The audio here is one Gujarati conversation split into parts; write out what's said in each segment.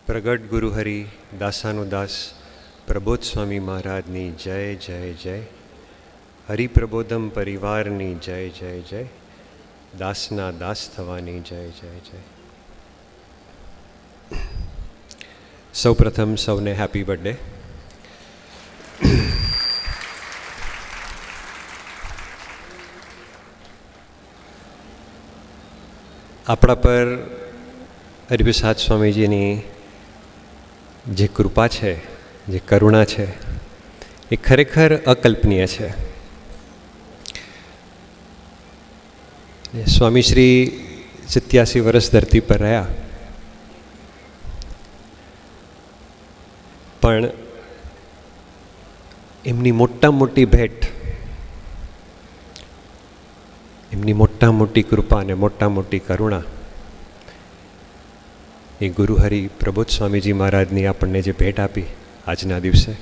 પ્રગટ ગુરુહરિ દાસાનુદાસ પ્રબોધ સ્વામી મહારાજની જય જય જય. હરિપ્રબોધમ પરિવારની જય જય જય. દાસના દાસ થવાની જય જય જય. સૌ પ્રથમ સૌને હેપી બર્થડે. આપણા પર હરિપ્રસાદ સ્વામીજીની જે કૃપા છે, જે કરુણા છે, એ ખરેખર અકલ્પનીય છે. સ્વામીશ્રી 87 વર્ષ ધરતી પર રહ્યા, પણ એમની મોટા મોટી ભેટ, એમની મોટા મોટી કૃપા અને મોટા મોટી કરુણા એ ગુરુહરિ પ્રબોધ સ્વામીજી મહારાજની આપણને જે ભેટ આપી આજના દિવસે,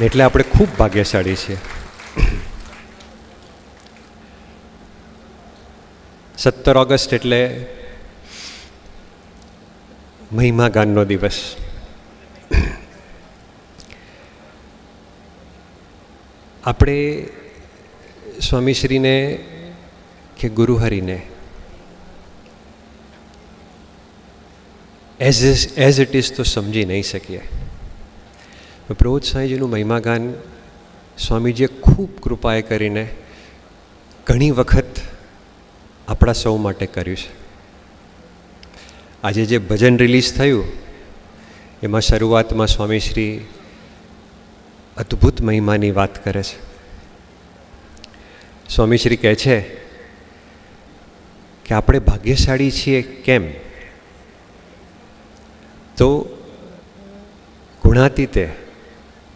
એટલે આપણે ખૂબ ભાગ્યશાળી છીએ. 17 ઓગસ્ટ એટલે મહિમા ગાનનો દિવસ. આપણે સ્વામીશ્રીને કે ગુરુહરિને એઝ ઇટ ઇઝ તો સમજી નહીં શકીએ. પ્રબોધ સ્વામીજીનું મહિમાગાન સ્વામીજીએ ખૂબ કૃપાએ કરીને ઘણી વખત આપણા સૌ માટે કર્યું છે. આજે જે ભજન રિલીઝ થયું એમાં શરૂઆતમાં સ્વામીશ્રી અદ્ભુત મહિમાની વાત કરે છે. સ્વામીશ્રી કહે છે કે આપણે ભાગ્યશાળી છીએ કેમ? તો ગુણાતીતે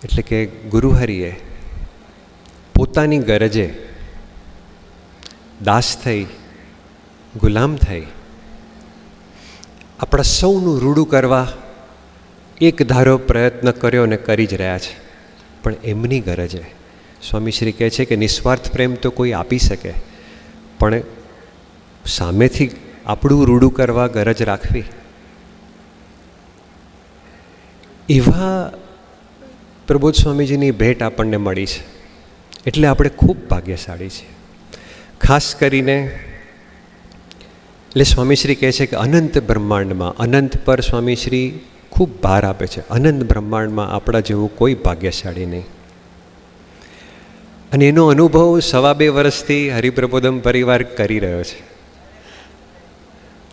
એટલે કે ગુરુહરિએ પોતાની ગરજે દાસ થઈ, ગુલામ થઈ આપણા સૌનું રૂડું કરવા એક ધારો પ્રયત્ન કર્યો અને કરી જ રહ્યા છે. પણ એમની ગરજે સ્વામીશ્રી કહે છે કે નિસ્વાર્થ પ્રેમ તો કોઈ આપી શકે, પણ સામેથી આપણું રૂડું કરવા ગરજ રાખવી, એવા પ્રબોધ સ્વામીજીની ભેટ આપણને મળી છે. એટલે આપણે ખૂબ ભાગ્યશાળી છીએ. ખાસ કરીને એટલે સ્વામીશ્રી કહે છે કે અનંત બ્રહ્માંડમાં, અનંત પર સ્વામીશ્રી ખૂબ ભાર આપે છે, અનંત બ્રહ્માંડમાં આપણા જેવું કોઈ ભાગ્યશાળી નહીં. અને એનો અનુભવ 2.5 વર્ષથી હરિપ્રબોધમ પરિવાર કરી રહ્યો છે.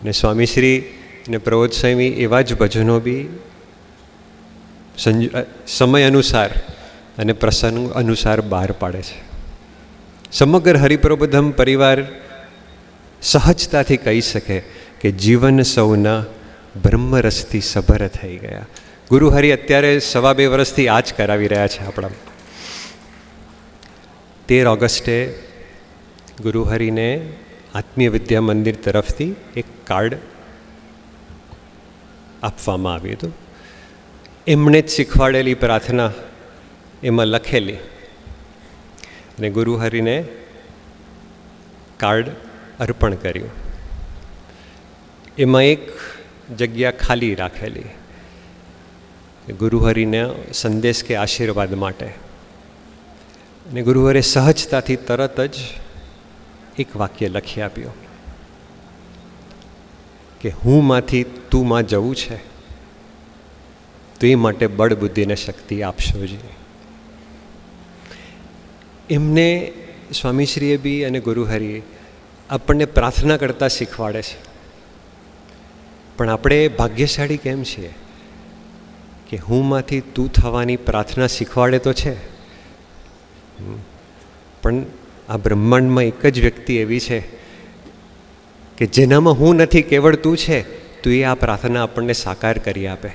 અને સ્વામીશ્રી અને પ્રબોધ સ્વામી એવા જ ભજનો બી સમય અનુસાર અને પ્રસંગ અનુસાર બહાર પાડે છે. સમગ્ર હરિપ્રબોધમ પરિવાર સહજતાથી કહી શકે કે જીવન સૌના બ્રહ્મરસથી સભર થઈ ગયા. ગુરુહરિ અત્યારે 2.5 વર્ષથી આ જ કરાવી રહ્યા છે. આપણા 13 ઓગસ્ટે ગુરુહરિને આત્મીય વિદ્યા મંદિર તરફથી એક કાર્ડ આપવામાં આવ્યું હતું. એમણે જ શીખવાડેલી પ્રાર્થના એમાં લખેલી, અને ગુરુહરિને કાર્ડ અર્પણ કર્યું. એમાં એક જગ્યા ખાલી રાખેલી ગુરુહરિને સંદેશ કે આશીર્વાદ માટે. અને ગુરુહરે સહજતાથી તરત જ એક વાક્ય લખી આપ્યું કે હું માંથી તું માં જવું છે તો એ માટે બળ બુદ્ધિને શક્તિ આપશો જી. એમને સ્વામીશ્રીએ બી અને ગુરુહરિએ આપણને પ્રાર્થના કરતાં શીખવાડે છે. પણ આપણે ભાગ્યશાળી કેમ છીએ કે હુંમાંથી તું થવાની પ્રાર્થના શીખવાડે તો છે, પણ આ બ્રહ્માંડમાં એક જ વ્યક્તિ એવી છે કે જેનામાં હું નથી, કેવળ તું છે, તું એ આ પ્રાર્થના આપણને સાકાર કરી આપે.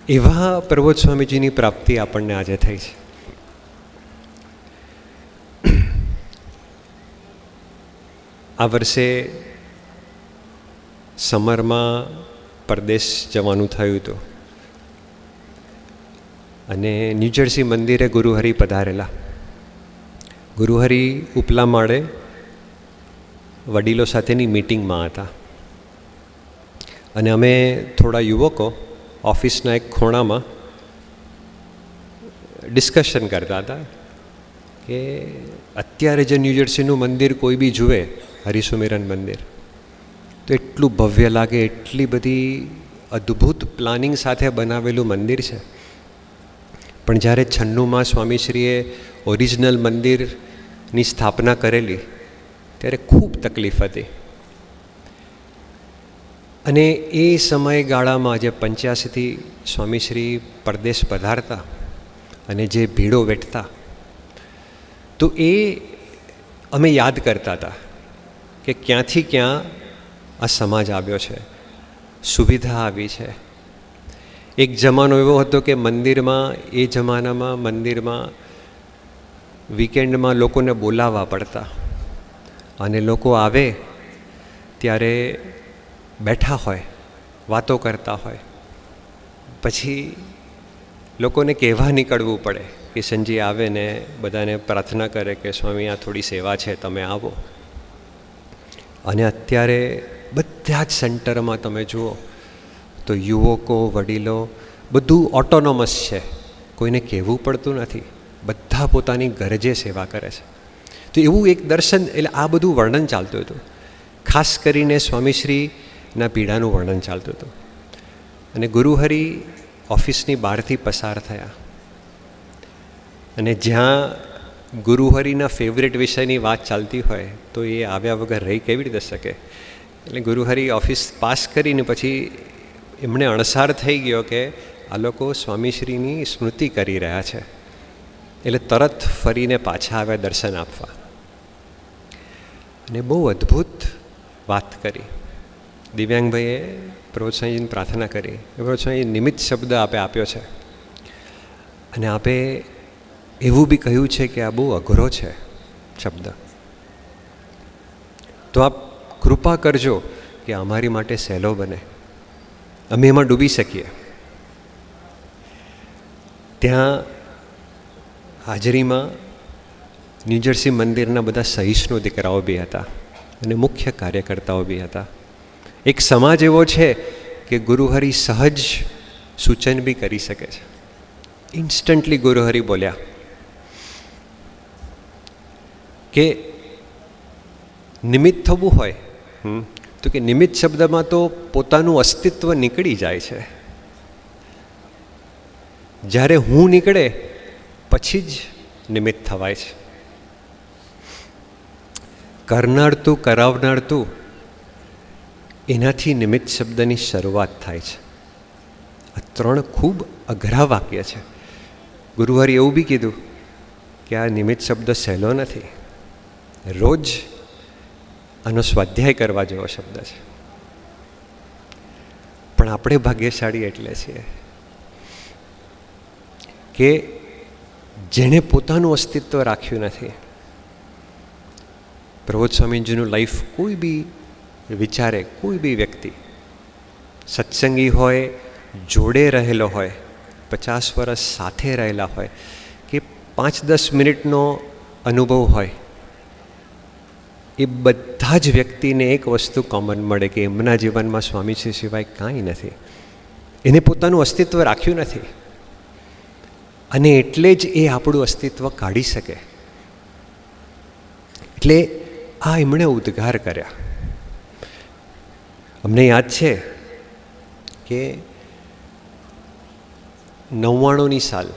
એવા પ્રબોધ સ્વામીજીની પ્રાપ્તિ આપણને આજે થઈ છે. આ વર્ષે સમરમાં પરદેશ જવાનું થયું હતું અને ન્યૂજર્સી મંદિરે ગુરુહરિ પધારેલા. ગુરુહરિ ઉપલા માળે વડીલો સાથેની મીટિંગમાં હતા. અને અમે થોડા યુવકો ઓફિસના એક ખૂણામાં ડિસ્કશન કરતા હતા કે અત્યારે જે ન્યૂજર્સીનું મંદિર કોઈ બી જુએ, હરિસુમિરન મંદિર, તો એટલું ભવ્ય લાગે, એટલી બધી અદ્ભુત પ્લાનિંગ સાથે બનાવેલું મંદિર છે. પણ જ્યારે 96માં સ્વામીશ્રીએ ઓરિજિનલ મંદિરની સ્થાપના કરેલી ત્યારે ખૂબ તકલીફ હતી. અને એ સમયગાળામાં જે 85થી સ્વામીશ્રી પરદેશ પધારતા અને જે ભીડો વેઠતા, તો એ અમે યાદ કરતા હતા કે ક્યાંથી ક્યાં આ સમાજ આવ્યો છે, સુવિધા આવી છે. એક જમાનો એવો હતો કે મંદિરમાં, એ જમાનામાં મંદિરમાં વીકેન્ડમાં લોકોને બોલાવવા પડતા, અને લોકો આવે ત્યારે બેઠા હોય, વાતો કરતા હોય, પછી લોકોને કહેવા નીકળવું પડે કે સંજી આવે ને બધાને પ્રાર્થના કરે કે સ્વામી આ થોડી સેવા છે, તમે આવો. અને અત્યારે બધા જ સેન્ટરમાં તમે જુઓ તો યુવકો, વડીલો બધું ઓટોનોમસ છે, કોઈને કહેવું પડતું નથી, બધા પોતાની ગરજે સેવા કરે છે. તો એવું એક દર્શન, એટલે આ બધું વર્ણન ચાલતું હતું. ખાસ કરીને સ્વામીશ્રીના પીડાનું વર્ણન ચાલતું હતું. અને ગુરુહરિ ઓફિસની બહારથી પસાર થયા, અને જ્યાં ગુરુહરિના ફેવરેટ વિષયની વાત ચાલતી હોય તો એ આવ્યા વગર રહી કેવી રીતે શકે. એટલે ગુરુહરિ ઓફિસ પાસ કરીને પછી એમણે અણસાર થઈ ગયો કે આ લોકો સ્વામીશ્રીની સ્મૃતિ કરી રહ્યા છે, એટલે તરત ફરીને પાછા આવ્યા દર્શન આપવા. અને બહુ અદ્ભુત વાત કરી. દિવ્યાંગભાઈએ પ્રભુ સ્વામીજીની પ્રાર્થના કરી. પ્રભુ સ્વામી નિમિત્ત શબ્દ આપે આપ્યો છે, અને આપે એવું બી કહ્યું છે કે આ બહુ અઘરો છે શબ્દ. તો આપ કૃપા કરજો કે અમારી માટે સહેલો બને, અમે એમાં ડૂબી શકીએ. ત્યાં હાજરીમાં ન્યૂજર્સી મંદિરના બધા સહિષ્ણુ દીકરાઓ બી હતા અને મુખ્ય કાર્યકર્તાઓ બી હતા. એક સમાજ એવો છે કે ગુરુહરિ સહજ સૂચન બી કરી શકે છે. ઇન્સ્ટન્ટલી ગુરુહરિ બોલ્યા કે નિમિત્ત થવું હોય તો કે નિમિત્ત શબ્દમાં તો પોતાનું અસ્તિત્વ નીકળી જાય છે. જ્યારે હું નીકળે પછી જ નિમિત્ત થવાય છે. કરનાર તું, કરાવનાર તું, એનાથી નિમિત્ત શબ્દની શરૂઆત થાય છે. આ ત્રણ ખૂબ અઘરા વાક્ય છે. ગુરુવારે એવું બી કીધું કે આ નિમિત્ત શબ્દ સહેલો નથી, રોજ આનો સ્વાધ્યાય કરવા જેવો શબ્દ છે. પણ આપણે ભાગ્યશાળી એટલે છીએ કે જેણે પોતાનું અસ્તિત્વ રાખ્યું નથી. પ્રભુ સ્વામીજીનું લાઈફ કોઈ બી વિચારે, કોઈ બી વ્યક્તિ સત્સંગી હોય, જોડે રહેલો હોય, 50 વર્ષ સાથે રહેલા હોય, કે 5-10 મિનિટનો અનુભવ હોય, એ બધા જ વ્યક્તિને એક વસ્તુ કોમન મળે કે એમના જીવનમાં સ્વામીજી સિવાય કાંઈ નથી. એને પોતાનું અસ્તિત્વ રાખ્યું નથી, અને એટલે જ એ આપણું અસ્તિત્વ કાઢી શકે. એટલે આ એમણે ઉદ્ગાર કર્યા. અમને યાદ છે કે 99ની સાલ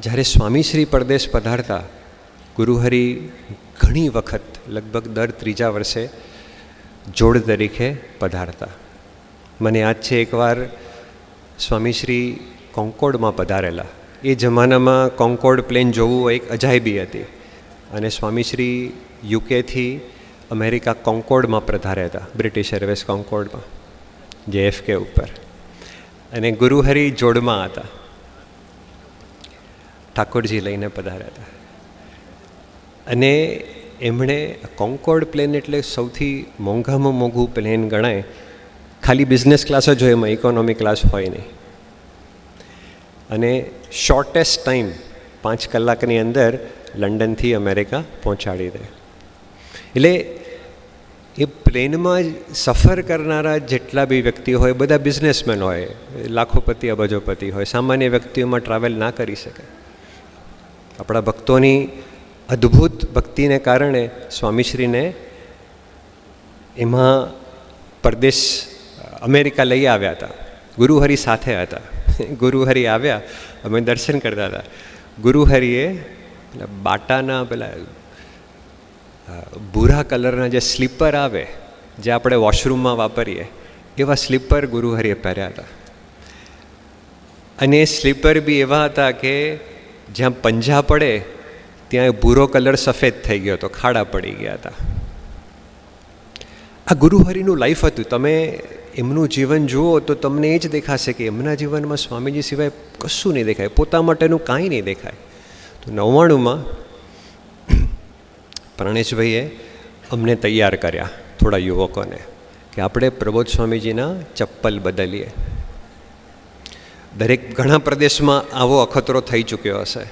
જ્યારે સ્વામીશ્રી પરદેશ પધારતા, ગુરુહરિ ઘણી વખત, લગભગ દર 3જા વર્ષે જોડ તરીકે પધારતા. મને યાદ છે એકવાર સ્વામીશ્રી કોન્કોર્ડમાં પધારેલા. એ જમાનામાં કોન્કોર્ડ પ્લેન જોવું એક અજાયબી હતી, અને સ્વામીશ્રી યુકેથી અમેરિકા કોન્કોર્ડમાં પધાર્યા હતા, બ્રિટિશ એરવેઝ કોન્કોર્ડમાં, JFK ઉપર. અને ગુરુહરિ જોડમાં હતા, ઠાકોરજી લઈને પધાર્યા હતા. અને એમણે કોન્કોર્ડ પ્લેન એટલે સૌથી મોંઘામાં મોંઘું પ્લેન ગણાય. ખાલી બિઝનેસ ક્લાસ જ હોય, એમાં ઇકોનોમી ક્લાસ હોય નહીં. અને શોર્ટેસ્ટ ટાઈમ 5 કલાકની અંદર લંડનથી અમેરિકા પહોંચાડી દે. એટલે એ પ્લેનમાં જ સફર કરનારા જેટલા બી વ્યક્તિઓ હોય બધા બિઝનેસમેન હોય, લાખોપતિ અબજોપતિ હોય. સામાન્ય વ્યક્તિઓમાં ટ્રાવેલ ના કરી શકે. આપણા ભક્તોની અદ્ભુત ભક્તિને કારણે સ્વામીશ્રીને એમાં પરદેશ અમેરિકા લઈ આવ્યા હતા. ગુરુહરિ સાથે હતા. ગુરુહરિ આવ્યા, અમે દર્શન કરતા હતા. ગુરુહરિએ બાટાના પેલા ભૂરા કલરના જે સ્લીપર આવે, જે આપણે વોશરૂમમાં વાપરીએ, એવા સ્લીપર ગુરુહરિએ પહેર્યા હતા. અને એ સ્લીપર બી એવા હતા કે જ્યાં પંજા પડે ત્યાં ભૂરો કલર સફેદ થઈ ગયો હતો, ખાડા પડી ગયા હતા. આ ગુરુહરિનું લાઈફ હતું. તમે એમનું જીવન જુઓ તો તમને એ જ દેખાશે કે એમના જીવનમાં સ્વામીજી સિવાય કશું નહીં દેખાય, પોતા માટેનું કાંઈ નહીં દેખાય. તો 99માં પ્રાણેશભાઈએ અમને તૈયાર કર્યા, થોડા યુવકોને, કે આપણે પ્રબોધ સ્વામીજીના ચપ્પલ બદલીએ. દરેક ઘણા પ્રદેશમાં આવો અખતરો થઈ ચૂક્યો હશે.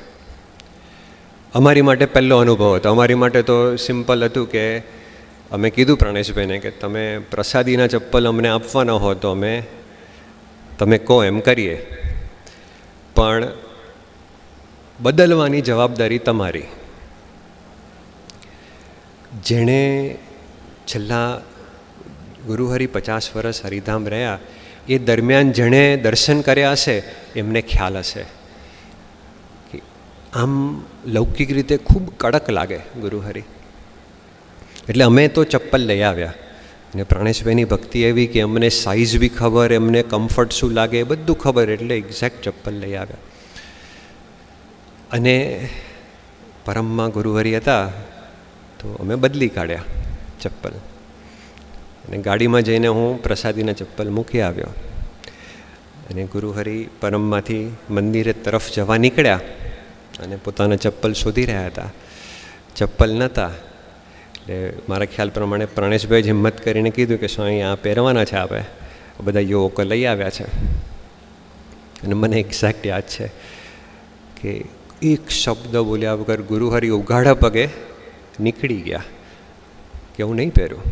અમારી માટે પહેલો અનુભવ હતો. અમારી માટે તો સિમ્પલ હતું કે અમે કીધું પ્રાણેશભાઈને કે તમે પ્રસાદીના ચપ્પલ અમને આપવાના હો તો અમે તમે કહો એમ કરીએ, પણ બદલવાની જવાબદારી તમારી. જેણે છેલ્લા ગુરુહરિ 50 વર્ષ હરિધામ રહ્યા, એ દરમિયાન જેણે દર્શન કર્યા હશે એમને ખ્યાલ હશે કે આમ લૌકિક રીતે ખૂબ કડક લાગે ગુરુહરિ. એટલે અમે તો ચપ્પલ લઈ આવ્યા. અને પ્રાણેશભાઈની ભક્તિ એવી કે અમને સાઇઝ બી ખબર, એમને કમ્ફર્ટ શું લાગે એ બધું ખબર, એટલે એક્ઝેક્ટ ચપ્પલ લઈ આવ્યા. અને પરમમાં ગુરુહરિ હતા તો અમે બદલી કાઢ્યા ચપ્પલ. અને ગાડીમાં જઈને હું પ્રસાદીના ચપ્પલ મૂકી આવ્યો. અને ગુરુહરિ પરમમાંથી મંદિરે તરફ જવા નીકળ્યા અને પોતાના ચપ્પલ શોધી રહ્યા હતા. ચપ્પલ નહોતા. એટલે મારા ખ્યાલ પ્રમાણે પ્રાણેશભાઈ જ હિંમત કરીને કીધું કે સ્વામી આ પહેરવાના છે, આપણે બધા યુવકો લઈ આવ્યા છે. અને મને એક્ઝેક્ટ યાદ છે કે એક શબ્દ બોલ્યા વગર ગુરુહરિ ઉઘાડા પગે નીકળી ગયા કે હું નહીં પહેરું.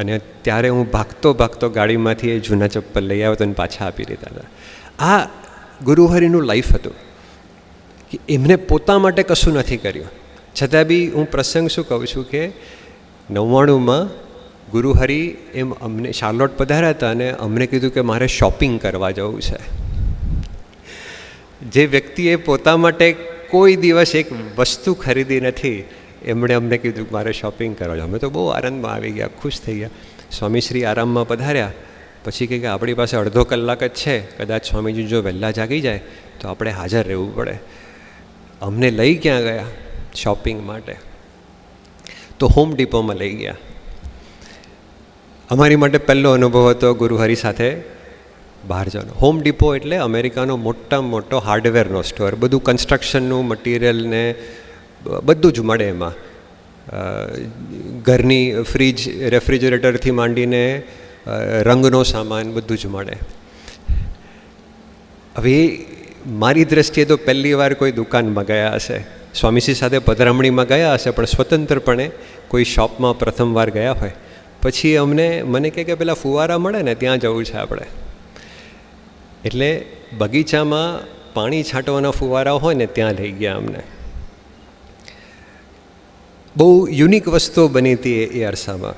અને ત્યારે હું ભાગતો ભાગતો ગાડીમાંથી એ જૂના ચપ્પલ લઈ આવ્યો તો પાછા આપી દીધા હતા. આ ગુરુહરિનું લાઈફ હતું કે એમને પોતા માટે કશું નથી કર્યું. છતાં બી હું પ્રસંગ શું કહું છું કે 99માં ગુરુહરિ એમ અમને શાર્લોટ પધાર્યા હતા અને અમને કીધું કે મારે શોપિંગ કરવા જવું છે. જે વ્યક્તિએ પોતા માટે કોઈ દિવસ એક વસ્તુ ખરીદી નથી, એમણે અમને કીધું મારે શોપિંગ કરવા જાવ. અમે તો બહુ આનંદમાં આવી ગયા, ખુશ થઈ ગયા. સ્વામીશ્રી આરામમાં પધાર્યા પછી કે આપણી પાસે અડધો કલાક જ છે, કદાચ સ્વામીજી જો વહેલા જાગી જાય તો આપણે હાજર રહેવું પડે. અમને લઈ ક્યાં ગયા શોપિંગ માટે? તો હોમ ડિપોમાં લઈ ગયા. અમારી માટે પહેલો અનુભવ હતો ગુરુહરિ સાથે બહાર જવાનો. હોમ ડિપો એટલે અમેરિકાનો મોટામાં મોટો હાર્ડવેરનો સ્ટોર. બધું કન્સ્ટ્રક્શનનું મટીરિયલ ને બધું જ મળે એમાં. ઘરની ફ્રીજ, રેફ્રિજરેટરથી માંડીને રંગનો સામાન બધું જ મળે. હવે મારી દ્રષ્ટિએ તો પહેલી વાર કોઈ દુકાનમાં ગયા હશે, સ્વામીશ્રી સાથે પધરામણીમાં ગયા હશે, પણ સ્વતંત્રપણે કોઈ શોપમાં પ્રથમવાર ગયા હોય. પછી મને કહે કે પેલા ફુવારા મળે ને ત્યાં જવું છે આપણે. એટલે બગીચામાં પાણી છાંટવાના ફુવારા હોય ને ત્યાં લઈ ગયા અમને. બહુ યુનિક વસ્તુઓ બની હતી એ અરસામાં.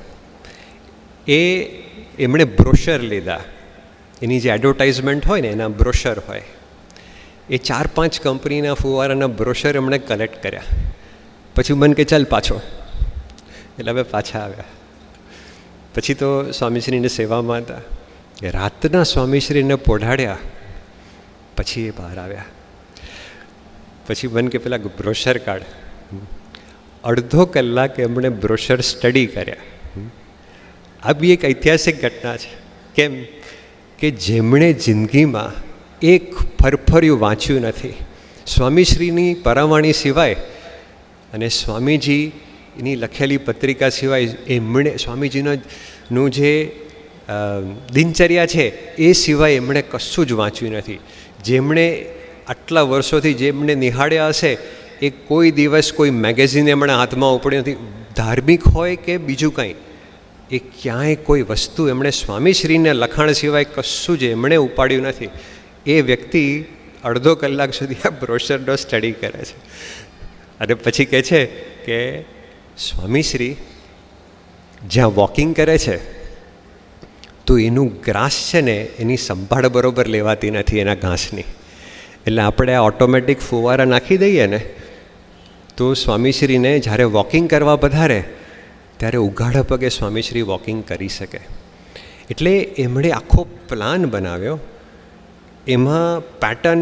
એમણે બ્રોશર લીધા, એની જે એડવર્ટાઇઝમેન્ટ હોય ને એના બ્રોશર હોય, એ 4-5 કંપનીના ફુવારાના બ્રોશર એમણે કલેક્ટ કર્યા. પછી મને કે ચાલ પાછો, એટલે હવે પાછા આવ્યા. પછી તો સ્વામીશ્રીની સેવામાં હતા. રાતના સ્વામીશ્રીને પોઢાડ્યા પછી એ બહાર આવ્યા. પછી મને કે પેલા બ્રોશર કાઢ. અડધો કલાક એમણે બ્રોશર સ્ટડી કર્યા. આ બી એક ઐતિહાસિક ઘટના છે. કેમ કે જેમણે જિંદગીમાં એક ફરફર્યું વાંચ્યું નથી, સ્વામીશ્રીની પરાવાણી સિવાય અને સ્વામીજીની લખેલી પત્રિકા સિવાય, એમણે સ્વામીજીનું જે દિનચર્યા છે એ સિવાય એમણે કશું જ વાંચ્યું નથી. જેમણે આટલા વર્ષોથી જેમણે નિહાળ્યા હશે એ કોઈ દિવસ કોઈ મેગેઝિન એમણે હાથમાં ઉપડ્યું નથી, ધાર્મિક હોય કે બીજું કંઈ. એ ક્યાંય કોઈ વસ્તુ એમણે સ્વામીશ્રીને લખાણ સિવાય કશું જ એમણે ઉપાડ્યું નથી. એ વ્યક્તિ અડધો કલાક સુધી આ બ્રોશરનો સ્ટડી કરે છે અને પછી કહે છે કે સ્વામીશ્રી જ્યાં વોકિંગ કરે છે તો એનું ગ્રાસ છે ને એની સંભાળ બરોબર લેવાતી નથી એના ઘાસની. એટલે આપણે આ ઓટોમેટિક ફુવારા નાખી દઈએ ને તો સ્વામીશ્રીને જ્યારે વોકિંગ કરવા પધારે ત્યારે ઉઘાડા પગે સ્વામીશ્રી વોકિંગ કરી શકે. એટલે એમણે આખો પ્લાન બનાવ્યો. એમાં પેટર્ન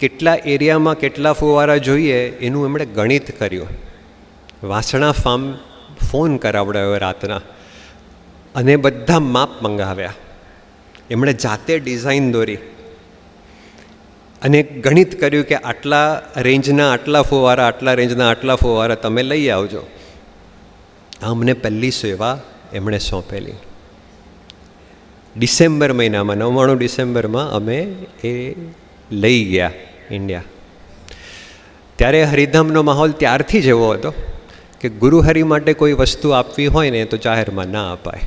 કેટલા એરિયામાં કેટલા ફુવારા જોઈએ એનું એમણે ગણિત કર્યું. વાસણા ફાર્મ ફોન કરાવડાવ્યો રાતના અને બધા માપ મંગાવ્યા. એમણે જાતે ડિઝાઇન દોરી અને ગણિત કર્યું કે આટલા રેન્જના આટલા ફુવારા, આટલા રેન્જના આટલા ફુવારા તમે લઈ આવજો. અમને પહેલી સેવા એમણે સોંપેલી. ડિસેમ્બર મહિનામાં 99 ડિસેમ્બરમાં અમે એ લઈ ગયા ઇન્ડિયા. ત્યારે હરિધામનો માહોલ ત્યારથી જ એવો હતો કે ગુરુહરિ માટે કોઈ વસ્તુ આપવી હોય ને તો જાહેરમાં ના અપાય.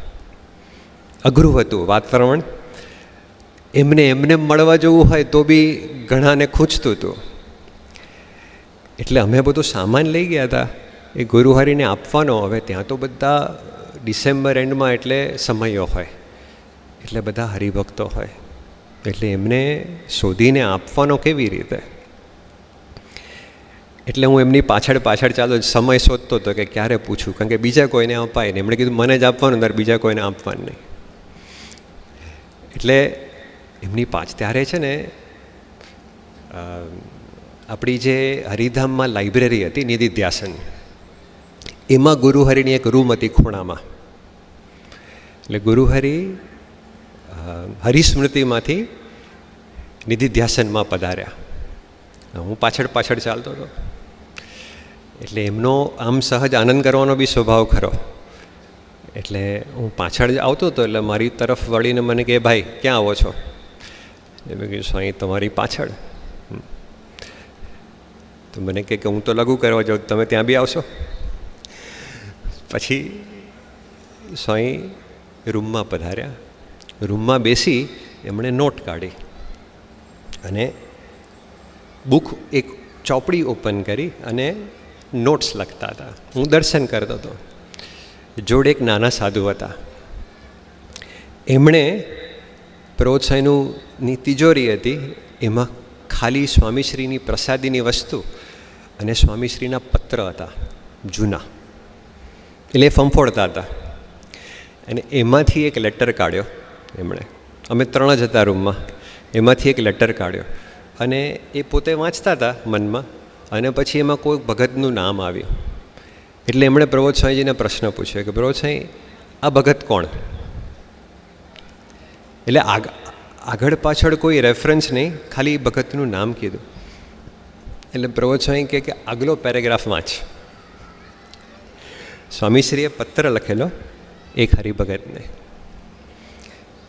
અઘરું હતું વાતાવરણ. એમને મળવા જવું હોય તો બી ઘણાને ખૂંચતું હતું. એટલે અમે બધું સામાન લઈ ગયા હતા એ ગુરુહરિને આપવાનો. હવે ત્યાં તો બધા ડિસેમ્બર એન્ડમાં એટલે સમયો હોય, એટલે બધા હરિભક્તો હોય, એટલે એમને શોધીને આપવાનો કેવી રીતે? એટલે હું એમની પાછળ ચાલો સમય શોધતો હતો કે ક્યારે પૂછું, કારણ કે બીજા કોઈને અપાય નહીં. એમણે કીધું મને જ આપવાનું, ત્યારે બીજા કોઈને આપવાનું નહીં. એટલે એમની ત્યારે છે ને આપણી જે હરિધામમાં લાઇબ્રેરી હતી નિધિધ્યાસન, એમાં ગુરુહરિની એક રૂમ હતી ખૂણામાં. એટલે ગુરુહરિ હરિસ્મૃતિમાંથી નિધિધ્યાસનમાં પધાર્યા. હું પાછળ ચાલતો હતો. એટલે એમનો આમ સહજ આનંદ કરવાનો બી સ્વભાવ ખરો. એટલે હું પાછળ જ આવતો હતો એટલે મારી તરફ વળીને મને કહે, ભાઈ ક્યાં આવો છો? મેં કીધું સ્વામી તમારી પાછળ. તો મને કહે કે હું તો લઘુ કરવા જાઉં, તમે ત્યાં બી આવશો? પછી સ્વામી રૂમમાં પધાર્યા. રૂમમાં બેસી એમણે નોટ કાઢી અને બુક એક ચોપડી ઓપન કરી અને નોટ્સ લખતા હતા. હું દર્શન કરતો હતો. જોડે એક નાના સાધુ હતા. એમણે પ્રોત્સાહનની તિજોરી હતી, એમાં ખાલી સ્વામીશ્રીની પ્રસાદીની વસ્તુ અને સ્વામીશ્રીના પત્ર હતા જૂના. એટલે ફંફોડતા હતા. અને એમાંથી એક લેટર કાઢ્યો એમણે. અમે 3 જ હતા રૂમમાં. એમાંથી એક લેટર કાઢ્યો અને એ પોતે વાંચતા હતા મનમાં. અને પછી એમાં કોઈ ભગતનું નામ આવ્યું. એટલે એમણે પ્રબોધ સ્વામીજીને પ્રશ્ન પૂછ્યો કે પ્રબોધ સ્વામી આ ભગત કોણ? એટલે આગળ પાછળ કોઈ રેફરન્સ નહીં, ખાલી ભગતનું નામ કીધું. એટલે પ્રબોધ સ્વામી કહે કે આગલો પેરેગ્રાફ વાંચ. સ્વામીશ્રીએ પત્ર લખેલો એક હરિભગતને.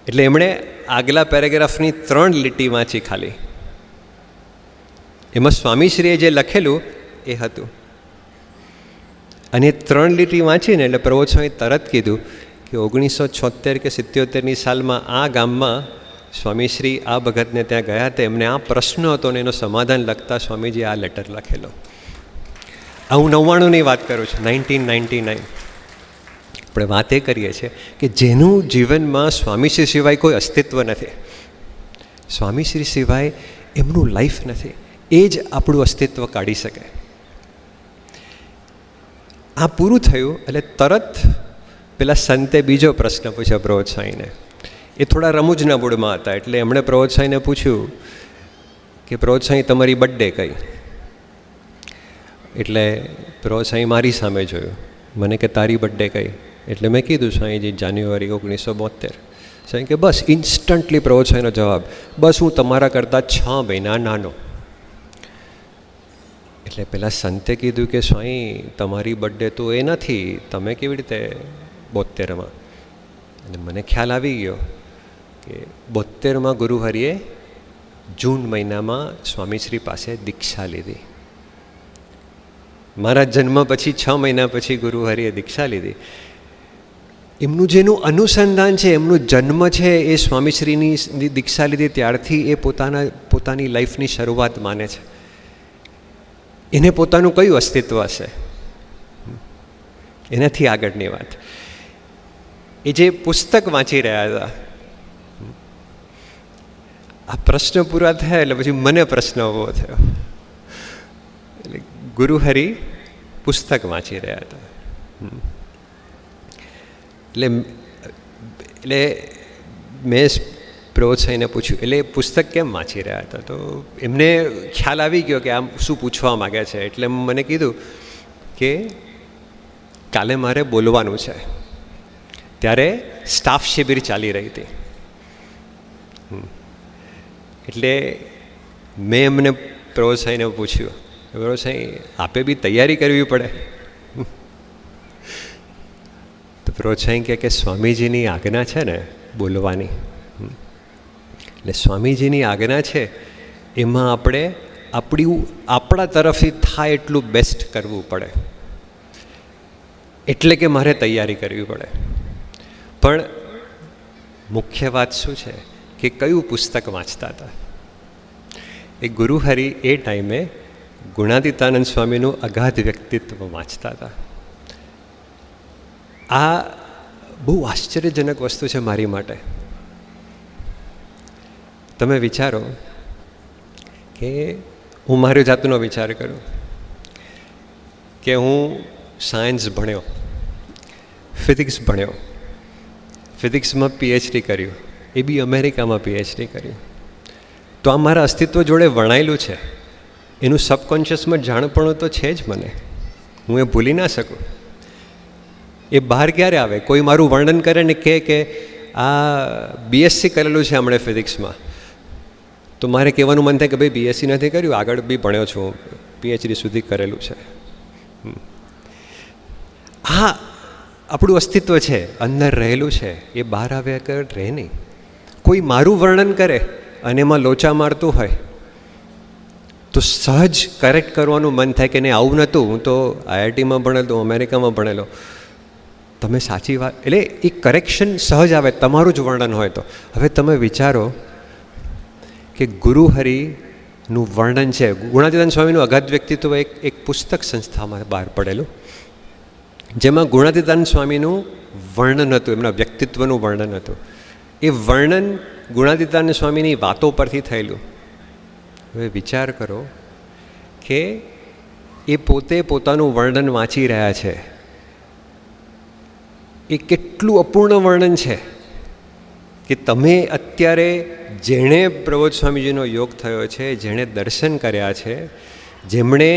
એટલે એમણે આગલા પેરેગ્રાફની 3 લીટી વાંચી ખાલી. એમાં સ્વામીશ્રીએ જે લખેલું એ હતું. અને 3 લીટી વાંચીને એટલે પ્રબોધ સ્વામી તરત કીધું કે 1976 કે 77ની સાલમાં આ ગામમાં સ્વામીશ્રી આ ભગતને ત્યાં ગયા હતા. એમને આ પ્રશ્ન હતો ને એનો સમાધાન લખતા સ્વામીજી આ લેટર લખેલો. આ હું 99ની વાત કરું છું, 1999. આપણે વાત એ કરીએ છીએ કે જેનું જીવનમાં સ્વામીશ્રી સિવાય કોઈ અસ્તિત્વ નથી, સ્વામીશ્રી સિવાય એમનું લાઈફ નથી, એ જ આપણું અસ્તિત્વ કાઢી શકે. આ પૂરું થયું એટલે તરત પેલા સંતે બીજો પ્રશ્ન પૂછ્યો પ્રબોધ સ્વામીને. એ થોડા રમૂજના મૂડમાં હતા. એટલે એમણે પ્રબોધ સ્વામીને પૂછ્યું કે પ્રબોધ સ્વામી તમારી બર્થડે કઈ? એટલે પ્રબોધ સ્વામી મારી સામે જોયું. મને કે તારી બર્થડે કઈ? એટલે મેં કીધું સ્વામીજી જાન્યુઆરી 1972. સ્વામી કે બસ ઇન્સ્ટન્ટલી પ્રબોધ સ્વામીનો જવાબ, બસ હું તમારા કરતાં 6 મહિના નાનો. એટલે પેલા સંતે કીધું કે સ્વામી તમારી બર્થડે તો એ નથી, તમે કેવી રીતે 72માં? અને મને ખ્યાલ આવી ગયો કે 72માં ગુરુહરિએ જૂન મહિનામાં સ્વામીશ્રી પાસે દીક્ષા લીધી. મારા જન્મ પછી 6 મહિના પછી ગુરુહરિએ દીક્ષા લીધી. એમનું જેનું અનુસંધાન છે, એમનું જન્મ છે, એ સ્વામીશ્રીની દીક્ષા લીધી ત્યારથી એ પોતાની લાઈફની શરૂઆત માને છે. એને પોતાનું કયું અસ્તિત્વ હશે? એનાથી આગળની વાત, એ જે પુસ્તક વાંચી રહ્યા હતા, આ પ્રશ્ન પૂરા થયા એટલે પછી મને પ્રશ્ન ઊભો થયો. એટલે ગુરુહરિ પુસ્તક વાંચી રહ્યા હતા. એટલે મેં પ્રોત્સાહીને પૂછ્યું, એટલે પુસ્તક કેમ વાંચી રહ્યા હતા? તો એમને ખ્યાલ આવી ગયો કે આમ શું પૂછવા માગે છે. એટલે મને કીધું કે કાલે મારે બોલવાનું છે. ત્યારે સ્ટાફ શિબિર ચાલી રહી હતી. એટલે મેં એમને પ્રોત્સાહીને પૂછ્યું, પ્રોત્સાહી આપે બી તૈયારી કરવી પડે? તો પ્રોત્સાહી કે સ્વામીજીની આજ્ઞા છે ને બોલવાની, એટલે સ્વામીજીની આજ્ઞા છે એમાં આપણે આપણા તરફથી થાય એટલું બેસ્ટ કરવું પડે, એટલે કે મારે તૈયારી કરવી પડે. પણ મુખ્ય વાત શું છે કે કયું પુસ્તક વાંચતા હતા? એ ગુરુહરિ એ ટાઈમે ગુણાતીતાનંદ સ્વામીનું અગાધ વ્યક્તિત્વ વાંચતા હતા. આ બહુ આશ્ચર્યજનક વસ્તુ છે મારી માટે. તમે વિચારો કે હું મારી જાતનો વિચાર કરું કે હું સાયન્સ ભણ્યો, ફિઝિક્સ ભણ્યો, ફિઝિક્સમાં પીએચડી કર્યું, એ બી અમેરિકામાં પીએચડી કર્યું. તો આ મારા અસ્તિત્વ જોડે વણાયેલું છે, એનું સબકોન્શિયસમાં જાણપણું તો છે જ મને, હું એ ભૂલી ના શકું. એ બહાર ક્યારે આવે? કોઈ મારું વર્ણન કરે ને કે આ બીએસસી કરેલું છે હમણાં ફિઝિક્સમાં, તો મારે કહેવાનું મન થાય કે ભાઈ બીએસસી નથી કર્યું, આગળ બી ભણ્યો છું, પીએચડી સુધી કરેલું છે. હા, આપણું અસ્તિત્વ છે, અંદર રહેલું છે, એ બહાર આવ્યા કર રહે નહીં. કોઈ મારું વર્ણન કરે અને એમાં લોચા મારતું હોય તો સહજ કરેક્ટ કરવાનું મન થાય કે નહીં આવું નહોતું, હું તો આઈઆઈટીમાં ભણેલો, અમેરિકામાં ભણેલો. તમે સાચી વાત, એટલે એ કરેક્શન સહજ આવે તમારું જ વર્ણન હોય તો. હવે તમે વિચારો કે ગુરુહરિનું વર્ણન છે, ગુણાતીતાનંદ સ્વામીનું અગાધ વ્યક્તિત્વ એક પુસ્તક સંસ્થામાં બહાર પડેલું, જેમાં ગુણાતીતાનંદ સ્વામીનું વર્ણન હતું, એમના વ્યક્તિત્વનું વર્ણન હતું. એ વર્ણન ગુણાતીતાનંદ સ્વામીની વાતો પરથી થયેલું. હવે વિચાર કરો કે એ પોતે પોતાનું વર્ણન વાંચી રહ્યા છે, એ કેટલું અપૂર્ણ વર્ણન છે કે તમે અત્યારે જેણે પ્રબોધ સ્વામીજીનો યોગ થયો છે, જેણે દર્શન કર્યા છે, જેમણે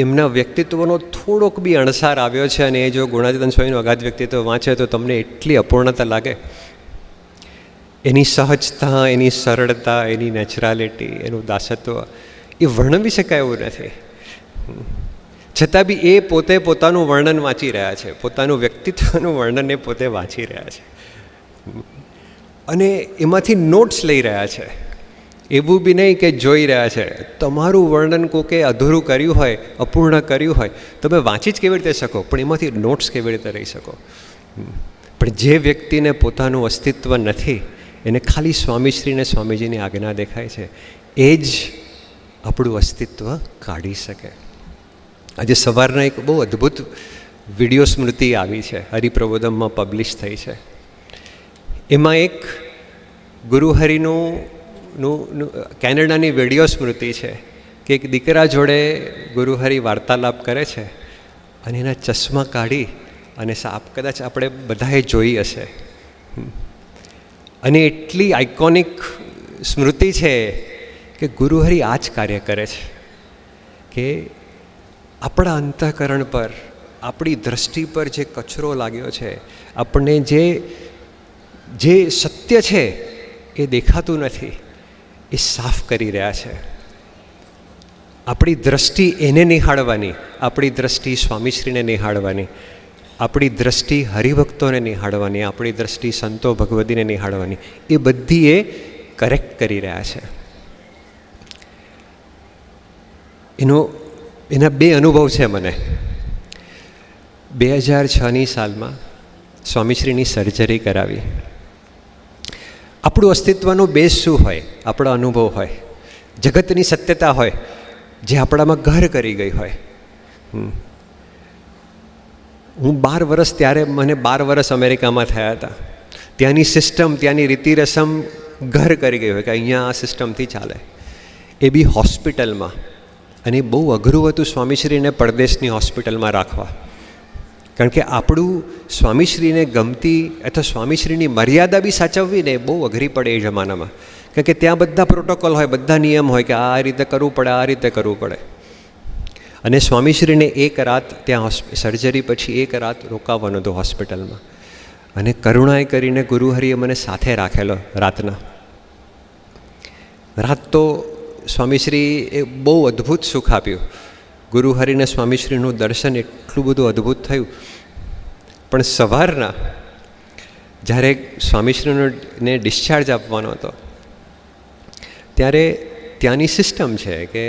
એમના વ્યક્તિત્વનો થોડોક બી અણસાર આવ્યો છે, અને એ જો ગુણાતીતાનંદ સ્વામીનું અગાધ વ્યક્તિત્વ વાંચે તો તમને એટલી અપૂર્ણતા લાગે. એની સહજતા, એની સરળતા, એની નેચરાલિટી, એનું દાસત્વ એ વર્ણવી શકાય એવું નથી. છતાં બી એ પોતે પોતાનું વર્ણન વાંચી રહ્યા છે, પોતાનું વ્યક્તિત્વનું વર્ણન એ પોતે વાંચી રહ્યા છે અને એમાંથી નોટ્સ લઈ રહ્યા છે. એવું બી નહીં કે જોઈ રહ્યા છે. તમારું વર્ણન કોકે અધૂરું કર્યું હોય, અપૂર્ણ કર્યું હોય, તમે વાંચી જ કેવી રીતે શકો, પણ એમાંથી નોટ્સ કેવી રીતે રહી શકો? પણ જે વ્યક્તિને પોતાનું અસ્તિત્વ નથી, એને ખાલી સ્વામીશ્રીને સ્વામીજીની આજ્ઞા દેખાય છે, એ જ આપણું અસ્તિત્વ કાઢી શકે. આજે સવારના એક બહુ અદ્ભુત વિડીયો સ્મૃતિ આવી છે, હરિપ્રબોધમમાં પબ્લિશ થઈ છે. એમાં એક ગુરુહરિનું કેનેડાની વિડીયો સ્મૃતિ છે કે એક દીકરા જોડે ગુરુહરિ વાર્તાલાપ કરે છે અને એના ચશ્મા કાઢી અને કદાચ આપણે બધાએ જોઈ હશે. અને એટલી આઇકોનિક સ્મૃતિ છે કે ગુરુહરિ આ જ કાર્ય કરે છે કે આપણા અંતઃકરણ પર, આપણી દૃષ્ટિ પર જે કચરો લાગ્યો છે, આપણને જે સત્ય છે એ દેખાતું નથી, એ સાફ કરી રહ્યા છે. આપણી દૃષ્ટિ એને નિહાળવાની, આપણી દૃષ્ટિ સ્વામીશ્રીને નિહાળવાની, આપણી દૃષ્ટિ હરિભક્તોને નિહાળવાની, આપણી દૃષ્ટિ સંતો ભગવતીને નિહાળવાની, એ બધી એ કરેક્ટ કરી રહ્યા છે. એના બે અનુભવ છે મને. 2006ની સાલમાં સ્વામીશ્રીની સર્જરી કરાવી. આપણું અસ્તિત્વનો બેઝ શું હોય? આપણો અનુભવ હોય, જગતની સત્યતા હોય, જે આપણામાં ઘર કરી ગઈ હોય. હું 12 વર્ષ, ત્યારે મને 12 વર્ષ અમેરિકામાં થયા હતા. ત્યાંની સિસ્ટમ, ત્યાંની રીતિ રસમ ઘર કરી ગઈ હોય કે અહીંયા આ સિસ્ટમથી ચાલે, એ બી હોસ્પિટલમાં. અને બહુ અઘરું હતું સ્વામીશ્રીને પરદેશની હોસ્પિટલમાં રાખવા, કારણ કે આપણું સ્વામીશ્રીને ગમતી અથવા સ્વામીશ્રીની મર્યાદા બી સાચવવી ને બહુ અઘરી પડે એ જમાનામાં. કારણ કે ત્યાં બધા પ્રોટોકોલ હોય, બધા નિયમ હોય કે આ રીતે કરવું પડે, આ રીતે કરવું પડે. અને સ્વામીશ્રીને એક રાત ત્યાં સર્જરી પછી એક રાત રોકાવાનું હતું હોસ્પિટલમાં. અને કરુણાએ કરીને ગુરુહરિએ મને સાથે રાખેલો રાતના. રાત તો સ્વામીશ્રીએ બહુ અદ્ભુત સુખ આપ્યું. ગુરુહરિને સ્વામીશ્રીનું દર્શન એટલું બધું અદ્ભુત થયું. પણ સવારના જ્યારે સ્વામીશ્રીને ડિસ્ચાર્જ આપવાનો હતો, ત્યારે ત્યાંની સિસ્ટમ છે કે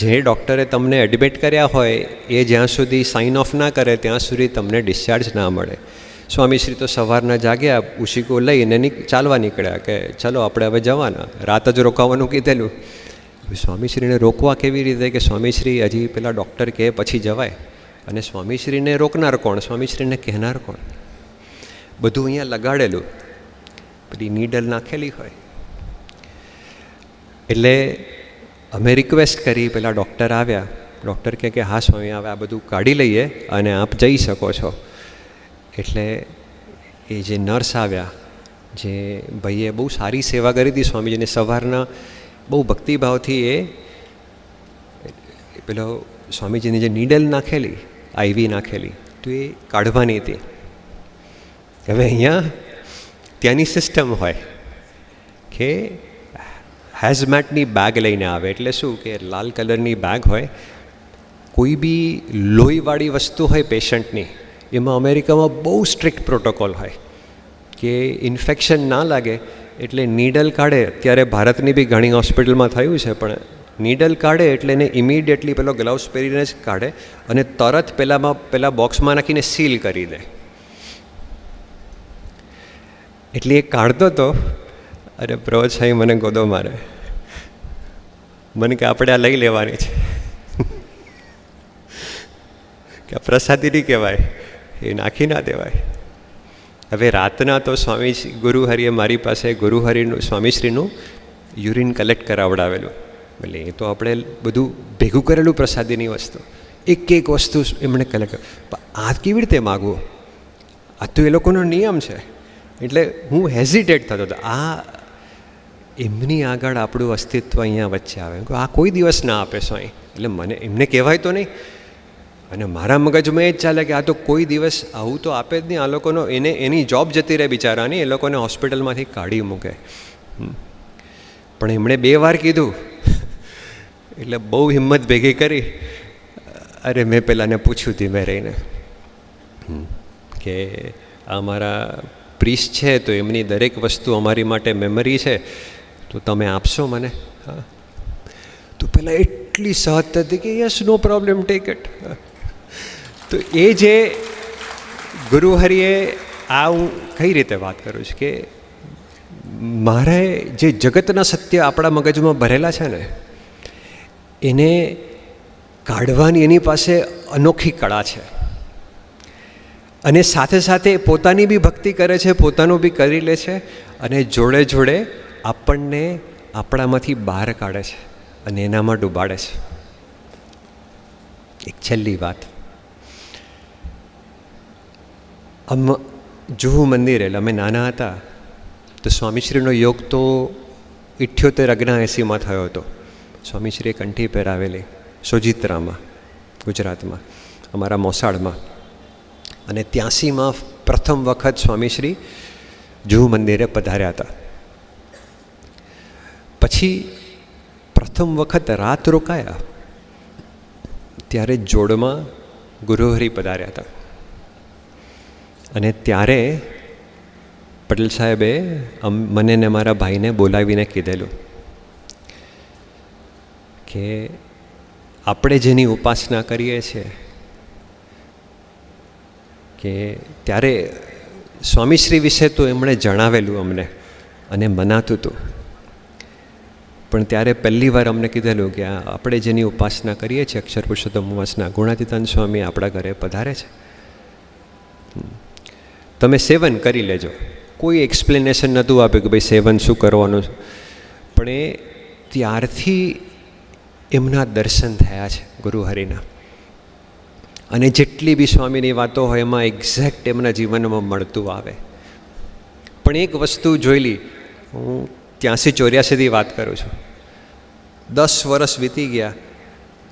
જે ડૉક્ટરે તમને એડમિટ કર્યા હોય એ જ્યાં સુધી સાઇન ઓફ ના કરે ત્યાં સુધી તમને ડિસ્ચાર્જ ના મળે. સ્વામીશ્રી તો સવારના જાગ્યા, ઉશીકો લઈને ચાલવા નીકળ્યા કે ચલો આપણે હવે જવાના, રાત જ રોકાવાનું કીધેલું. સ્વામીશ્રીને રોકવા કેવી રીતે કે સ્વામીશ્રી હજી પેલા ડૉક્ટર કહે પછી જવાય. અને સ્વામીશ્રીને રોકનાર કોણ, સ્વામીશ્રીને કહેનાર કોણ? બધું અહીંયા લગાડેલું, બધી નીડલ નાખેલી હોય. એટલે અમે રિક્વેસ્ટ કરી, પેલા ડૉક્ટર આવ્યા. ડૉક્ટર કહે કે હા સ્વામી, હવે આ બધું કાઢી લઈએ અને આપ જઈ શકો છો. એટલે એ જે નર્સ આવ્યા, જે ભાઈએ બહુ સારી સેવા કરી હતી સ્વામીજીને, સવારના બહુ ભક્તિભાવથી એ પેલો સ્વામીજીની જે નીડલ નાખેલી, આઈવી નાખેલી, તો એ કાઢવાની હતી. હવે અહીંયા ત્યાંની સિસ્ટમ હોય કે હેઝમેટની બેગ લઈને આવે. એટલે શું કે લાલ કલરની બેગ હોય, કોઈ બી લોહીવાળી વસ્તુ હોય પેશન્ટની, એમાં અમેરિકામાં બહુ સ્ટ્રિક્ટ પ્રોટોકોલ હોય કે ઇન્ફેક્શન ના લાગે એટલે નીડલ કાઢે. અત્યારે ભારતની બી ઘણી હોસ્પિટલમાં થયું છે, પણ નીડલ કાઢે એટલે એને ઇમિડિયેટલી પેલો ગ્લવ્સ પહેરીને જ કાઢે અને તરત પેલા બોક્સમાં નાખીને સીલ કરી દે. એટલે એ કાઢતો તો, અરે પ્રવત સાહેબ મને ગોદો મારે, મને કે આપણે આ લઈ લેવાની છે કે પ્રસાદી નહીં કહેવાય, એ નાખી ના દેવાય. હવે રાતના તો ગુરુહરિએ મારી પાસે સ્વામીશ્રીનું યુરિન કલેક્ટ કરાવડાવેલું. એટલે એ તો આપણે બધું ભેગું કરેલું પ્રસાદીની વસ્તુ, એક વસ્તુ એમણે કલેક્ટ. આ કેવી રીતે માગવું? આ તો એ લોકોનો નિયમ છે. એટલે હું હેઝિટેટ થતો હતો. આ એમની આગળ આપણું અસ્તિત્વ અહીંયા વચ્ચે આવે, આ કોઈ દિવસ ના આપે સ્વામી. એટલે મને એમને કહેવાય તો નહીં, અને મારા મગજમાં એ જ ચાલે કે આ તો કોઈ દિવસ આવું તો આપે જ નહીં. આ લોકોનો એની જોબ જતી રહે બિચારાની, એ લોકોને હોસ્પિટલમાંથી કાઢી મૂકે. પણ એમણે 2 વાર કીધું એટલે બહુ હિંમત ભેગી કરી. અરે મેં પેલાને પૂછ્યું ધીમે રહીને કે આ મારા પ્રીસ છે, તો એમની દરેક વસ્તુ અમારી માટે મેમરી છે, તો તમે આપશો મને? હા. તો પહેલાં એટલી સહજ હતી કે yes, no problem, take it. તો એ જે ગુરુહરિએ, આ હું કઈ રીતે વાત કરું છું કે મારે જે જગતના સત્ય આપણા મગજમાં ભરેલા છે ને, એને કાઢવાની એની પાસે અનોખી કળા છે. અને સાથે સાથે પોતાની બી ભક્તિ કરે છે, પોતાનું બી કરી લે છે, અને જોડે જોડે આપણને આપણામાંથી બહાર કાઢે છે અને એનામાં ડૂબાડે છે. એક છેલ્લી વાત, જુહુ મંદિર, એટલે અમે નાના હતા તો સ્વામીશ્રીનો યોગ તો 78-79 થયો હતો. સ્વામીશ્રીએ કંઠી પહેરાવેલી સોજિત્રામાં, ગુજરાતમાં, અમારા મોસાળમાં. અને 83માં પ્રથમ વખત સ્વામીશ્રી જુહુ મંદિરે પધાર્યા હતા. પછી પ્રથમ વખત રાત રોકાયા ત્યારે જોડમાં ગુરુહરિ પધાર્યા હતા. અને ત્યારે પટેલ સાહેબે મને ને મારા ભાઈને બોલાવીને કીધેલું કે આપણે જેની ઉપાસના કરીએ છીએ કે ત્યારે સ્વામીશ્રી વિશે તો એમણે જણાવેલું અમને અને મનાતું હતું, પણ ત્યારે પહેલી વાર અમને કીધેલું કે આપણે જેની ઉપાસના કરીએ છીએ અક્ષર પુરુષોત્તમ ઉપાસના, ગુણાતીતાન સ્વામી આપણા ઘરે પધારે છે, તમે સેવન કરી લેજો. કોઈ એક્સપ્લેનેશન નહોતું આપ્યું કે ભાઈ સેવન શું કરવાનું, પણ એ ત્યારથી એમના દર્શન થયા છે ગુરુહરિના. અને જેટલી બી સ્વામીની વાતો હોય એમાં એક્ઝેક્ટ એમના જીવનમાં મળતું આવે. પણ એક વસ્તુ જોયેલી, હું 83-84 વાત કરું છું, 10 વર્ષ વીતી ગયા,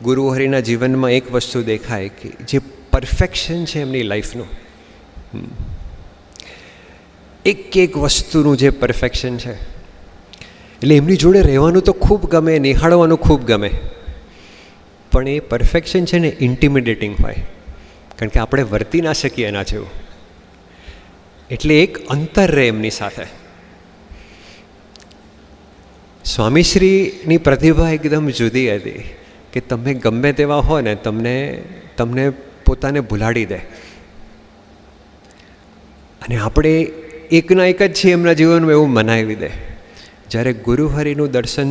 ગુરુહરિના જીવનમાં એક વસ્તુ દેખાય કે જે પરફેક્શન છે એમની લાઈફનું, એક વસ્તુનું જે પરફેક્શન છે, એટલે એમની જોડે રહેવાનું તો ખૂબ ગમે, નિહાળવાનું ખૂબ ગમે, પણ એ પરફેક્શન છે ને ઇન્ટિમિડેટિંગ હોય, કારણ કે આપણે વર્તી ના શકીએ એના જેવું. એટલે એક અંતર રહે એમની સાથે. સ્વામીશ્રીની પ્રતિભા એકદમ જુદી હતી કે તમે ગમે તેવા હો ને તમને પોતાને ભૂલાડી દે. અને આપણે એકના એક જ છીએ એમના જીવનમાં એવું મનાવી દે. જ્યારે ગુરુહરિનું દર્શન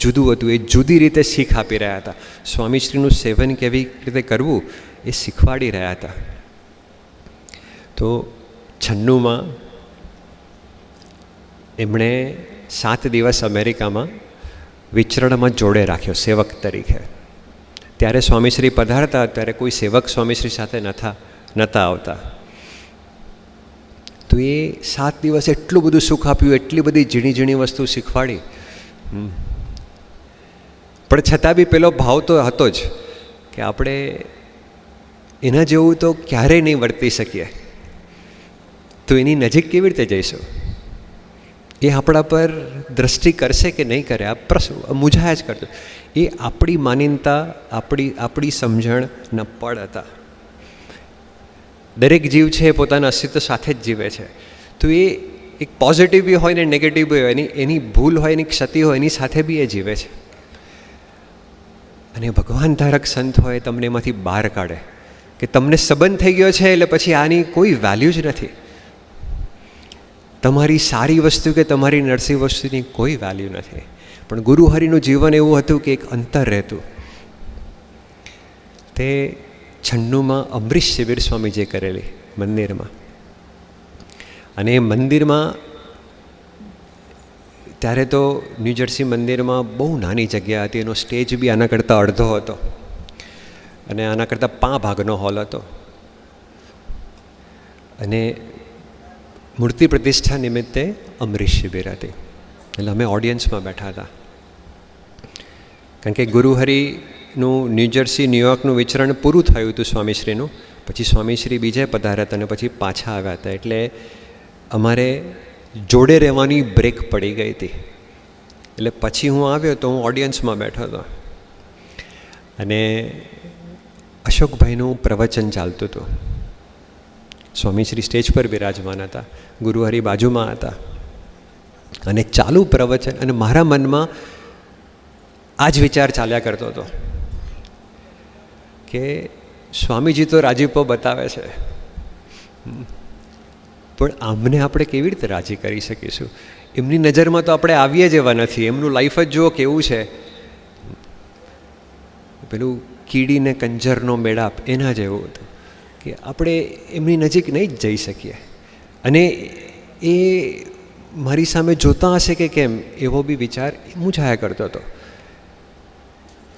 જુદું હતું, એ જુદી રીતે શીખ આપી રહ્યા હતા. સ્વામીશ્રીનું સેવન કેવી રીતે કરવું એ શીખવાડી રહ્યા હતા. તો 96માં એમણે 7 દિવસ અમેરિકામાં વિચરણમાં જોડે રાખ્યો સેવક તરીકે. ત્યારે સ્વામીશ્રી પધારતા ત્યારે કોઈ સેવક સ્વામીશ્રી સાથે નહોતા આવતા. તો એ 7 દિવસ એટલું બધું સુખ આપ્યું, એટલી બધી ઝીણી ઝીણી વસ્તુ શીખવાડી. પણ છતાં બી પેલો ભાવ તો હતો જ કે આપણે એના જેવું તો ક્યારેય નહીં વર્તી શકીએ, તો એની નજીક કેવી રીતે જઈશું? એ આપણા પર દ્રષ્ટિ કરશે કે નહીં કરે, આ પ્રશ્ન મૂંઝાયા જ કરતો. એ આપણી માનીનતા, આપણી સમજણના પળ હતા. દરેક જીવ છે એ પોતાના અસ્તિત્વ સાથે જ જીવે છે. તો એ એક પોઝિટિવ બી હોય ને નેગેટિવ બી હોય, એની ભૂલ હોય, એની ક્ષતિ હોય, એની સાથે બી એ જીવે છે. અને ભગવાન ધારક સંત હોય તમને એમાંથી બહાર કાઢે કે તમને સંબંધ થઈ ગયો છે એટલે પછી આની કોઈ વેલ્યુ જ નથી. તમારી સારી વસ્તુ કે તમારી નરસી વસ્તુની કોઈ વેલ્યુ નથી. પણ ગુરુહરિનું જીવન એવું હતું કે એક અંતર રહેતું. તે 96માં અમરીશ શિબિર સ્વામીજીએ કરેલી મંદિરમાં. અને એ મંદિરમાં ત્યારે તો ન્યૂજર્સી મંદિરમાં બહુ નાની જગ્યા હતી, એનો સ્ટેજ બી આના કરતાં અડધો હતો અને આના કરતાં 5 ભાગનો હોલ હતો. અને મૂર્તિ પ્રતિષ્ઠા નિમિત્તે અમરીશ શિબિર હતી, એટલે અમે ઓડિયન્સમાં બેઠા હતા. કારણ કે ગુરુહરિનું ન્યૂજર્સી ન્યૂયોર્કનું વિચરણ પૂરું થયું હતું સ્વામીશ્રીનું, પછી સ્વામીશ્રી બીજે પધાર્યા હતા અને પછી પાછા આવ્યા હતા. એટલે અમારે જોડે રહેવાની બ્રેક પડી ગઈ હતી. એટલે પછી હું આવ્યો તો હું ઓડિયન્સમાં બેઠો હતો અને અશોકભાઈનું પ્રવચન ચાલતું હતું. સ્વામીશ્રી સ્ટેજ પર બિરાજમાન હતા, ગુરુહરિ બાજુમાં હતા અને ચાલુ પ્રવચન. અને મારા મનમાં આ જ વિચાર ચાલ્યા કરતો હતો કે સ્વામીજી તો રાજીપો બતાવે છે, પણ આમને આપણે કેવી રીતે રાજી કરી શકીશું? એમની નજરમાં તો આપણે આવીએ જ એવા નથી. એમનું લાઈફ જ જુઓ કેવું છે, પેલું કીડીને કંજરનો મેળાપ એના જેવું હતું કે આપણે એમની નજીક નહીં જ જઈ શકીએ. અને એ મારી સામે જોતા હશે કે કેમ, એવો બી વિચાર મૂંઝાયા કરતો હતો.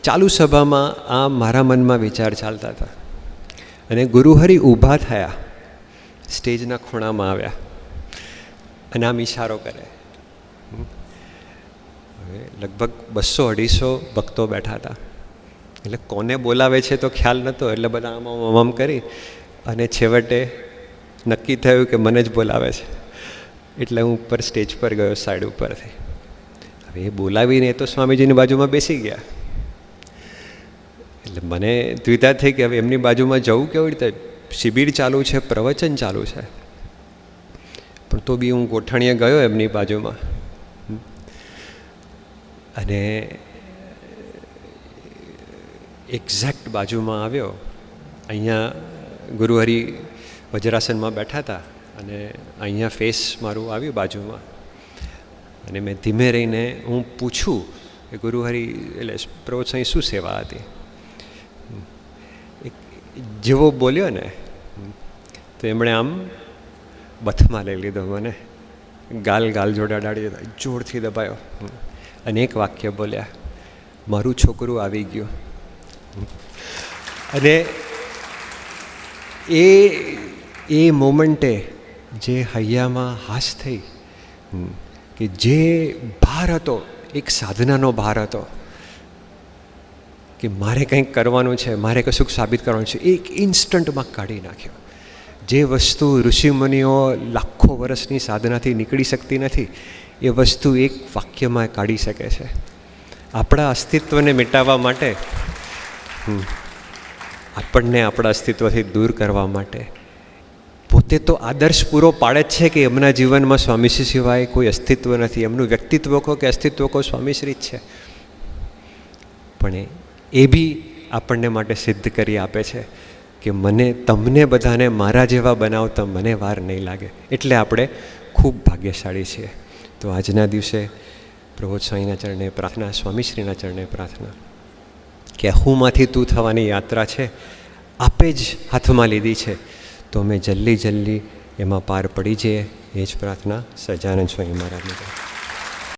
ચાલુ સભામાં આ મારા મનમાં વિચાર ચાલતા હતા અને ગુરુહરિ ઊભા થયા, સ્ટેજના ખૂણામાં આવ્યા અને આમ ઈશારો કરે. હવે લગભગ 200-250 ભક્તો બેઠા હતા, એટલે કોને બોલાવે છે તો ખ્યાલ નહોતો. એટલે બધા આમ કરી અને છેવટે નક્કી થયું કે મને જ બોલાવે છે. એટલે હું ઉપર સ્ટેજ પર ગયો સાઈડ ઉપરથી. હવે એ બોલાવીને તો સ્વામીજીની બાજુમાં બેસી ગયા. એટલે મને દ્વિધા થઈ કે હવે એમની બાજુમાં જવું કેવી રીતે? શિબિર ચાલુ છે, પ્રવચન ચાલુ છે. પણ તો બી હું ગોઠણીએ ગયો એમની બાજુમાં અને એક્ઝેક્ટ બાજુમાં આવ્યો. અહીંયા ગુરુહરિ વજ્રાસનમાં બેઠા હતા અને અહીંયા ફેસ મારું આવ્યું બાજુમાં, અને મેં ધીમે રહીને હું પૂછું કે ગુરુહરિ એટલે પ્રભુ સાંઈ શું સેવા હતી. જેવો બોલ્યો ને તો એમણે આમ બથમાં લઈ લીધો મને, ગાલ જોડે અડાડી જોરથી દબાયો અને એક વાક્ય બોલ્યા, મારું છોકરું આવી ગયું. અને એ મોમેન્ટે જે હૈયામાં હાશ થઈ કે જે ભાર હતો, એક સાધનાનો ભાર હતો કે મારે કંઈક કરવાનું છે, મારે કશુંક સાબિત કરવાનું છે, એક ઇન્સ્ટન્ટમાં કાઢી નાખ્યો. જે વસ્તુ ઋષિમુનિઓ લાખો વર્ષની સાધનાથી નીકળી શકતી નથી, એ વસ્તુ એક વાક્યમાં કાઢી શકે છે. આપણા અસ્તિત્વને મિટાવવા માટે, આપણને આપણા અસ્તિત્વથી દૂર કરવા માટે પોતે તો આદર્શ પૂરો પાડે જ છે કે એમના જીવનમાં સ્વામીશ્રી સિવાય કોઈ અસ્તિત્વ નથી. એમનું વ્યક્તિત્વ કહો કે અસ્તિત્વ કહો, સ્વામીશ્રી જ છે. પણ એ બી આપણને માટે સિદ્ધ કરી આપે છે કે તમને બધાને મારા જેવા બનાવતા મને વાર નહીં લાગે. એટલે આપણે ખૂબ ભાગ્યશાળી છીએ. તો આજના દિવસે પ્રભુ સ્વામીના ચરણે પ્રાર્થના, સ્વામીશ્રીના ચરણે પ્રાર્થના કે હુંમાંથી તું થવાની યાત્રા છે, આપે જ હાથમાં લીધી છે, તો અમે જલ્દી એમાં પાર પડી જઈએ. એ જ પ્રાર્થના સહજાનંદ સ્વામી મહારાજની.